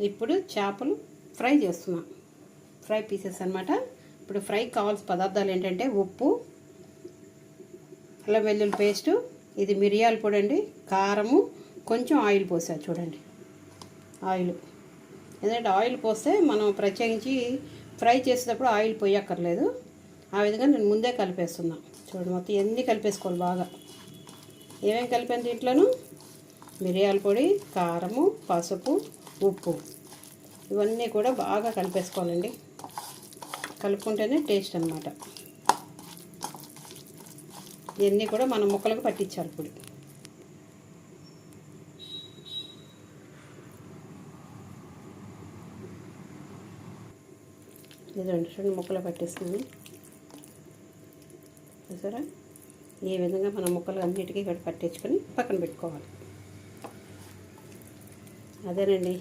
ఇప్పుడు చేపలు ఫ్రై చేస్తున్నా, ఫ్రై పీసెస్ అనమాట. ఇప్పుడు ఫ్రైకి కావాల్సిన పదార్థాలు ఏంటంటే ఉప్పు, అల్లం వెల్లుల్లి పేస్టు, ఇది మిరియాల పొడి అండి, కారము, కొంచెం ఆయిల్ పోసాను చూడండి. ఆయిల్ ఎందుకంటే ఆయిల్ పోస్తే మనం ప్రత్యేకించి ఫ్రై చేసేటప్పుడు ఆయిల్ పోయక్కర్లేదు. ఆ విధంగా నేను ముందే కలిపేస్తున్నా చూడండి. మొత్తం ఎన్ని కలిపేసుకోవాలి బాగా. ఏమేమి కలిపాను దీంట్లోనూ? మిరియాల పొడి, కారము, పసుపు, ఉప్పు, ఇవన్నీ కూడా బాగా కలిపేసుకోవాలండి. కలుపుకుంటేనే టేస్ట్ అన్నమాట. ఇవన్నీ కూడా మనం ముక్కలకు పట్టించాలి పొడి. ఇదండి చూడండి, ముక్కలు పట్టేస్తుంది చూసారా. ఈ విధంగా మనం ముక్కలు అన్నిటికీ ఇక్కడ పట్టించుకొని పక్కన పెట్టుకోవాలి. అదేనండి